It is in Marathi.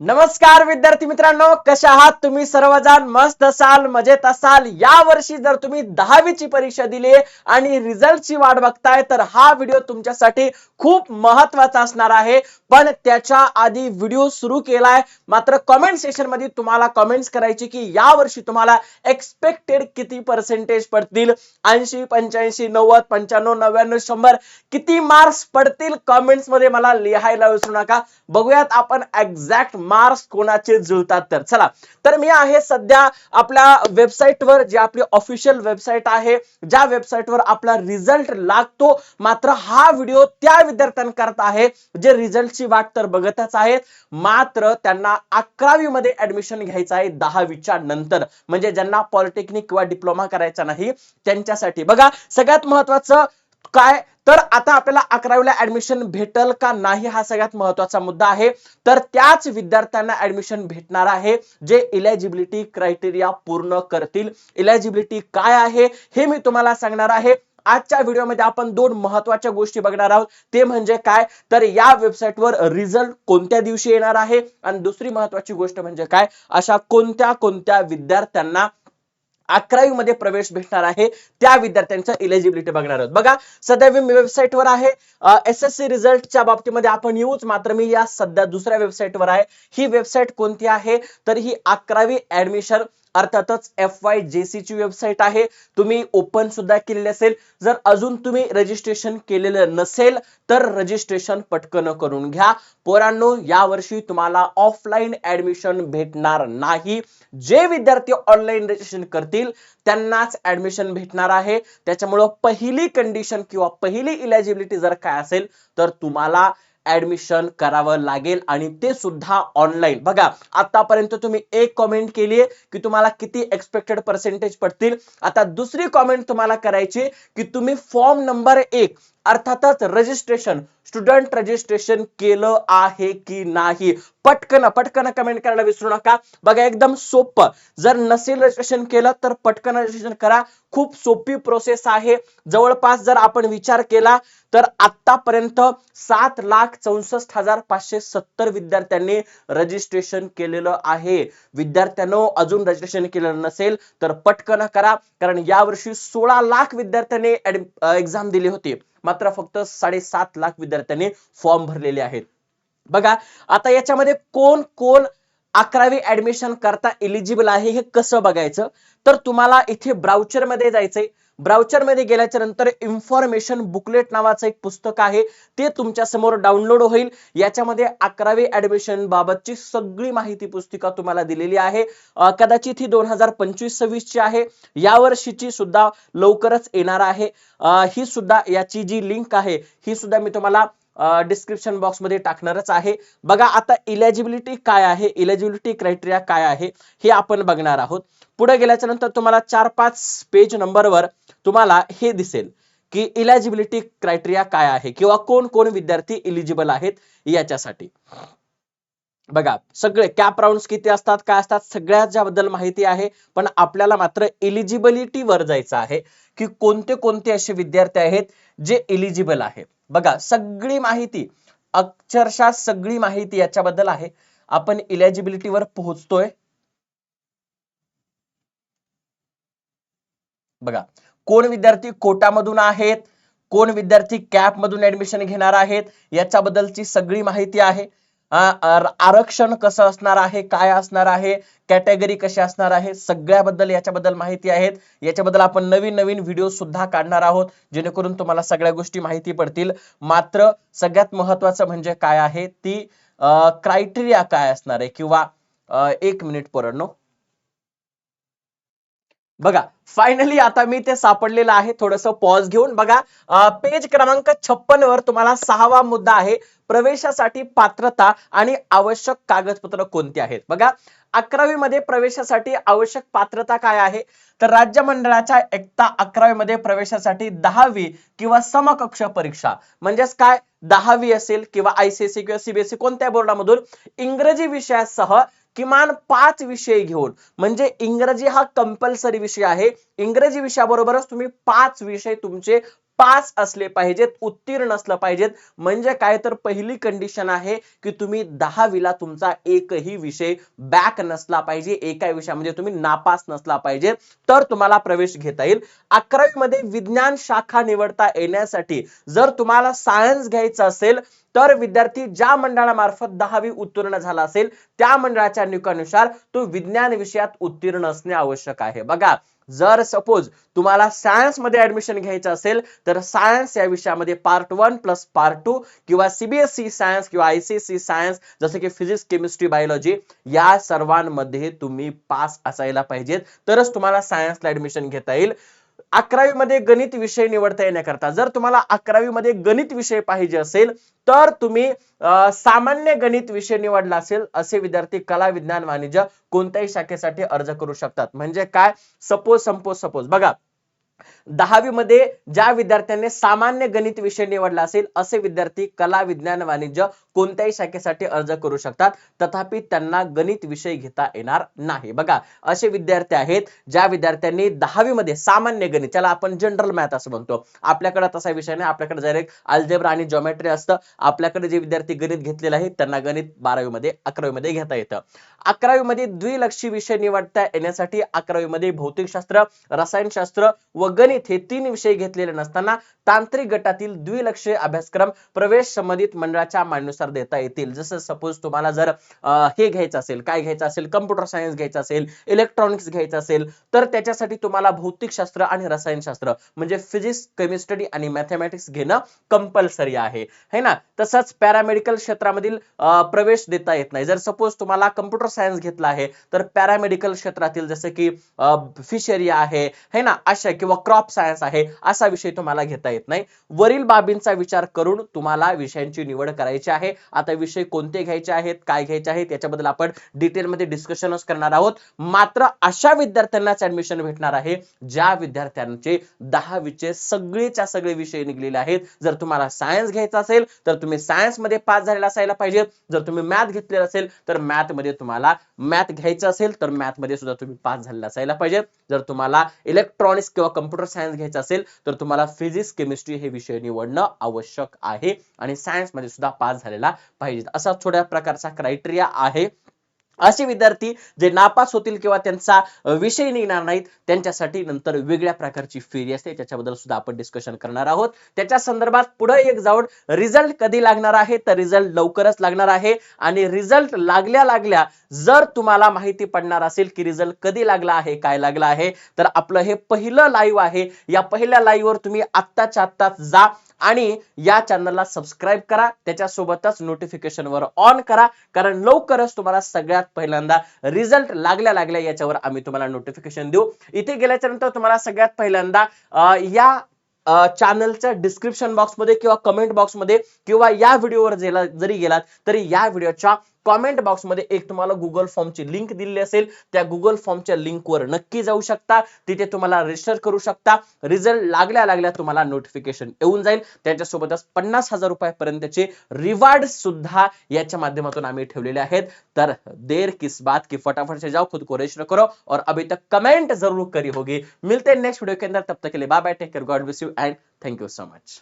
नमस्कार विद्यार्थी मित्रांनो, कशा आहात तुम्ही सर्वजण? मस्त असाल, मजेत असाल? या वर्षी जर तुम्ही 10वी परीक्षा दिली आणि रिझल्टची वाट बघताय तर हा व्हिडिओ तुमच्यासाठी खूप महत्त्वाचा असणार आहे. पण त्याच्या आधी व्हिडिओ सुरू केलाय, मात्र कमेंट सेक्शन मध्ये तुम्हाला कमेंट्स करायची की या वर्षी तुम्हाला एक्सपेक्टेड किती पर्सेंटेज पडतील. 80, 85, 90, 95, 99, 100 किती मार्क्स पडतील कमेंट्स मध्ये मला लिहायला विसरू नका. बघूयात आपण एक्झॅक्ट मार्क्स कोणाचे जुळतात. तर चला, तर मी आहे सध्या आपल्या वेबसाईटवर, जी आपली ऑफिशियल वेबसाईट आहे, ज्या वेबसाईटवर आपला रिझल्ट लागतो. मात्र हा व्हिडिओ त्या विद्यार्थ्यांकरता आहे जे रिझल्टची वाट तर बघतच आहेत, मात्र त्यांना 11वी मध्ये ऍडमिशन घ्यायचं आहे 10वीच्या नंतर, म्हणजे ज्यांना पॉलिटेक्निक किंवा डिप्लोमा करायचा नाही त्यांच्यासाठी. बघा, सगळ्यात महत्वाचं काय, तर आता आपल्याला 11वीला ऍडमिशन भेटल का नाही हा सगळ्यात महत्वाचा मुद्दा आहे. तर त्याच विद्यार्थ्यांना ऍडमिशन भेटणार आहे जे इलिजिबिलिटी क्रायटेरिया पूर्ण करतील. इलिजिबिलिटी काय आहे हे मी तुम्हाला सांगणार आहे. आजच्या व्हिडिओमध्ये आपण दोन महत्त्वाच्या गोष्टी बघणार आहोत. ते म्हणजे काय, तर या वेबसाईटवर रिझल्ट कोणत्या दिवशी येणार आहे, आणि दुसरी महत्त्वाची गोष्ट म्हणजे काय, अशा कोणत्या कोणत्या विद्यार्थ्यांना 11वी मध्ये प्रवेश भेटणार आहे त्या विद्यार्थ्यांचं इलिजिबिलिटी बघणार आहोत. बघा, सध्या मी वेबसाईटवर आहे. एसएससी रिझल्टच्या बाबतीमध्ये आपण येऊच, मात्र मी या सध्या दुसऱ्या वेबसाईटवर आहे. ही वेबसाईट कोणती आहे, तर ही 11वी ऍडमिशन अर्थातच FYJC ची वेबसाईट आहे. तुम्ही ओपन सुद्धा केलेली असेल. जर अजून तुम्ही रजिस्ट्रेशन केलेलं नसेल तर रजिस्ट्रेशन पटकन करून घ्या. पोरांनो, यावर्षी तुम्हाला ऑफलाईन ऍडमिशन भेटणार नाही. जे विद्यार्थी ऑनलाईन रजिस्ट्रेशन करतील त्यांनाच ऍडमिशन भेटणार आहे. त्याच्यामुळे पहिली कंडिशन किंवा पहिली इलिजिबिलिटी जर काय असेल तर तुम्हाला ऍडमिशन करावं लागेल, आणि ते सुद्धा ऑनलाईन. बघा, आतापर्यंत तुम्ही एक कमेंट केली की तुम्हाला किती एक्सपेक्टेड पर्सेंटेज पडतील. आता दुसरी कमेंट तुम्हाला करायची की तुम्ही फॉर्म नंबर 1 अर्थातच रजिस्ट्रेशन, स्टुडंट रजिस्ट्रेशन केलं आहे की नाही. पटकन पटकन कमेंट करायला विसरू नका. बघा, एकदम सोपं. जर नसेल रजिस्ट्रेशन केलं तर पटकन रजिस्ट्रेशन करा. खूप सोपी प्रोसेस आहे. जवळपास जर आपण विचार केला तर आतापर्यंत 7,64,570 विद्यार्थ्यांनी रजिस्ट्रेशन केलेलं आहे. विद्यार्थ्यांनो, अजून रजिस्ट्रेशन केलेलं नसेल तर पटकन करा, कारण यावर्षी 16 लाख विद्यार्थ्यांनी एक्झाम दिली होती, मात्र फक्त 7.5 लाख विद्यार्थ्यांनी फॉर्म भरलेले आहेत. बघा, आता याच्यामध्ये कोण कोण 11वी ऍडमिशन करता एलिजिबल आहे हे कसं बघायचं, तर तुम्हाला इथे ब्राउचर मध्ये जायचंय. ब्राउचर मध्ये गेल्याच्या नंतर इन्फॉर्मेशन बुकलेट नावाचं एक पुस्तक आहे, ते तुमच्या समोर डाउनलोड होईल. याच्यामध्ये 11वी ऍडमिशन बाबतची सगळी माहिती पुस्तिका तुम्हाला दिलेली आहे. कदाचित ही 2025-26 ची आहे. या वर्षीची सुद्धा लवकरच येणार आहे. ही सुद्धा, याची जी लिंक आहे ही सुद्धा मी तुम्हाला डिस्क्रिप्शन बॉक्स मध्ये टाकणारच आहे. बघा, आता इलिजिबिलिटी काय आहे, इलिजिबिलिटी क्रायटेरिया काय आहे हे आपण बघणार आहोत. पुढे गेल्याच्या नंतर तुम्हाला 4-5 पेज नंबरवर तुम्हाला हे दिसेल की इलिजिबिलिटी क्रायटेरिया काय आहे, किंवा कोण कोण विद्यार्थी इलिजिबल आहेत याच्यासाठी. बघा, सगळे कॅप राउंड्स किती असतात, काय असतात, सगळ्याच्या बद्दल माहिती आहे. पण आपल्याला मात्र एलिजिबिलिटी वर जायचं आहे की कोणते कोणते असे विद्यार्थी आहेत जे एलिजिबल आहेत. बघा, सगळी माहिती, अक्षरशः सगळी माहिती याच्याबद्दल आहे. आपण एलिजिबिलिटी वर पोहोचतोय. बघा, कोण विद्यार्थी कोटामधून आहेत, कोण विद्यार्थी कॅप मधून ऍडमिशन घेणार आहेत, याच्याबद्दलची सगळी माहिती आहे. आरक्षण कसं असणार आहे, काय असणार आहे, कॅटेगरी कशी असणार आहे, सगळ्याबद्दल याच्याबद्दल माहिती आहेत. याच्याबद्दल आपण नवीन नवीन व्हिडिओ सुद्धा काढणार आहोत, जेणेकरून तुम्हाला सगळ्या गोष्टी माहिती पडतील. मात्र सगळ्यात महत्वाचं म्हणजे काय आहे, ती क्रायटेरिया काय असणार आहे, किंवा एक मिनिट पोरांनो. बघा, फायनली आता मी ते सापडलेलं आहे. थोडस पॉज घेऊन बघा. पेज क्रमांक 56 वर तुम्हाला 6वा मुद्दा आहे, प्रवेशासाठी पात्रता आणि आवश्यक कागदपत्र कोणती आहेत. बघा, 11वी मध्ये प्रवेशासाठी आवश्यक पात्रता काय आहे, तर राज्य मंडळाच्या इयत्ता 11वी मध्ये प्रवेशासाठी 10वी किंवा समकक्ष परीक्षा, म्हणजेच काय, 10वी असेल किंवा ICSE किंवा CBSE कोणत्या बोर्डामधून इंग्रजी विषयासह किमान 5 विषय घेऊन, म्हणजे इंग्रजी हा कंपल्सरी विषय आहे. इंग्रजी विषयाबरोबरच तुम्ही 5 विषय तुमचे पास असले पाहिजेत, उत्तीर्ण असलं पाहिजेत. म्हणजे काय तर पहिली कंडिशन आहे की तुम्ही 10वीला तुमचा एकही विषय बॅक नसला पाहिजे, एका विषय म्हणजे तुम्ही नापास नसला पाहिजे, तर तुम्हाला प्रवेश घेता येईल. 11वी मध्ये विज्ञान शाखा निवडता येण्यासाठी जर तुम्हाला सायन्स घ्यायचं असेल तर विद्यार्थी ज्या मंडळामार्फत 10वी उत्तीर्ण झाला असेल त्या मंडळाच्या निकषानुसार तो विज्ञान विषयात उत्तीर्ण असणे आवश्यक आहे. बघा, जर सपोज तुम्हाला सायन्स मध्ये ऍडमिशन घ्यायचं असेल तर सायन्स या विषयामध्ये पार्ट 1 प्लस पार्ट 2 किंवा सीबीएसई सायन्स किंवा आयसीएसई सायन्स जसं की फिजिक्स, केमिस्ट्री, बायोलॉजी या सर्वांमध्ये तुम्ही पास असायला पाहिजेत, तरच तुम्हाला सायन्सला ऍडमिशन घेता येईल. 11वी मध्ये गणित विषय निवडता येण्याकरता जर तुम्हाला 11वी मध्ये गणित विषय पाहिजे असेल तर तुम्ही सामान्य गणित विषय निवडला असेल असे विद्यार्थी कला, विज्ञान, वाणिज्य कोणत्याही शाखेसाठी अर्ज करू शकतात. म्हणजे काय, सपोज बघा, 10वी मध्ये ज्या विद्यार्थ्यांनी सामान्य गणित विषय निवडला असेल असे विद्यार्थी कला, विज्ञान, वाणिज्य कोणत्याही शाखेसाठी अर्ज करू शकतात, तथापि त्यांना गणित विषय घेता येणार नाही. बघा, असे विद्यार्थी आहेत ज्या विद्यार्थ्यांनी 10वी मध्ये सामान्य गणित, त्याला आपण जनरल मॅथ असं म्हणतो, आपल्याकडे तसा विषय नाही, आपल्याकडे डायरेक्ट अल्जेब्रा आणि जॉमेट्री असतं. आपल्याकडे जे विद्यार्थी गणित घेतलेले आहेत त्यांना गणित 12वी मध्ये 11वी मध्ये घेता येतं. 11वी मध्ये द्विलक्षी विषय निवडता येण्यासाठी 11वी मध्ये भौतिकशास्त्र, रसायनशास्त्र व गणित हे 3 विषय घेतलेले नसताना तांत्रिक गटातील द्विलक्षीय अभ्यासक्रम प्रवेश संबंधित मंडळाच्या मान्यतेनुसार देता येतील. जसं सपोज तुम्हाला जर हे घ्यायचं असेल, काय घ्यायचं असेल, कम्प्युटर सायन्स घ्यायचं असेल, इलेक्ट्रॉनिक्स घ्यायचं असेल, तर त्याच्यासाठी तुम्हाला भौतिकशास्त्र आणि रसायनशास्त्र म्हणजे फिजिक्स, केमिस्ट्री आणि मॅथमॅटिक्स घेणं कंपल्सरी आहे, है ना. तसंच पॅरामेडिकल क्षेत्रामधील प्रवेश देता येत नाही. जर सपोज तुम्हाला कम्प्युटर सायन्स घेतला आहे तर पॅरामेडिकल क्षेत्रातील जसं की फिशरी आहे, है ना, अशा किंवा क्रॉप सायन्स आहे असा विषय तुम्हाला घेता येत नाही. वरील बाबींचा विचार करून तुम्हाला विषयांची निवड करायची आहे. आता विषय कोणते घ्यायचे आहेत, काय घ्यायचे आहेत याच्याबद्दल आपण डिटेल मध्ये डिस्कशनच करणार आहोत. मात्र अशा विद्यार्थ्यांनाच ऍडमिशन भेटणार आहे ज्या विद्यार्थ्यांचे 10वीचे सगळेच्या सगळे विषय निघलेले आहेत. जर तुम्हाला सायन्स घ्यायचा असेल तर तुम्ही सायन्स मध्ये पास झालेला असायला पाहिजे. जर तुम्ही मॅथ घेतलेला असेल तर मॅथ मध्ये तुम्हाला मॅथ घ्यायचं असेल तर मॅथ मध्ये सुद्धा तुम्ही पास झालेला असायला पाहिजे. जर तुम्हाला इलेक्ट्रॉनिक्स किंवा कम्प्युटर सायन्स घ्यायचं असेल तर तुम्हाला फिजिक्स, केमिस्ट्री हे विषय निवडणं आवश्यक आहे आणि सायन्स मध्ये सुद्धा पास झालेला पाहिजे. असा थोड्या प्रकारचा क्रायटेरिया आहे. असे विद्यार्थी जे नापास होतील किंवा त्यांचा विषय निघणार नाहीत त्यांच्यासाठी नंतर वेगळ्या प्रकारची फेरी असते, त्याच्याबद्दल सुद्धा आपण डिस्कशन करणार आहोत. त्याच्या संदर्भात पुढे एक जाऊन रिझल्ट कधी लागणार आहे तर रिझल्ट लवकरच लागणार आहे आणि रिझल्ट लागल्या जर तुम्हाला माहिती पडणार असेल की रिझल्ट कधी लागला आहे, काय लागला आहे, तर आपलं हे पहिलं लाईव्ह आहे. या पहिल्या लाईव्ह वर तुम्ही आत्ताच्या आत्ताच जा आणि या चॅनलला सबस्क्राईब करा, त्याच्यासोबतच नोटिफिकेशन वर ऑन करा, कारण लवकरच तुम्हाला सगळ्यात पहिल्यांदा रिझल्ट लागल्या याच्यावर आम्ही तुम्हाला नोटिफिकेशन देऊ. इथे गेल्याच्या नंतर तुम्हाला सगळ्यात पहिल्यांदा या चॅनलच्या डिस्क्रिप्शन बॉक्स मध्ये किंवा कमेंट बॉक्स मध्ये किंवा या व्हिडिओवर जरी गेलात तरी या व्हिडिओच्या कमेंट बॉक्स मध्ये एक तुम्हाला गुगल फॉर्मची लिंक दिलेली असेल, त्या गुगल फॉर्मच्या लिंकवर नक्की जाऊ शकता. तिथे तुम्हाला रजिस्टर करू शकता. रिझल्ट लागल्या तुम्हाला नोटिफिकेशन येऊन जाईल. त्याच्यासोबतच 50,000 रुपयापर्यंतचे रिवॉर्ड सुद्धा याच्या माध्यमातून आम्ही ठेवलेले आहेत. तर देर किस बात की फटाफट से जाओ, खुद को रजिस्टर करो और अभी तक कमेंट जरूर करी होगी. मिलते हैं नेक्स्ट वीडियो के अंदर, तब तक के लिए bye bye, take care, God bless you and thank you so much.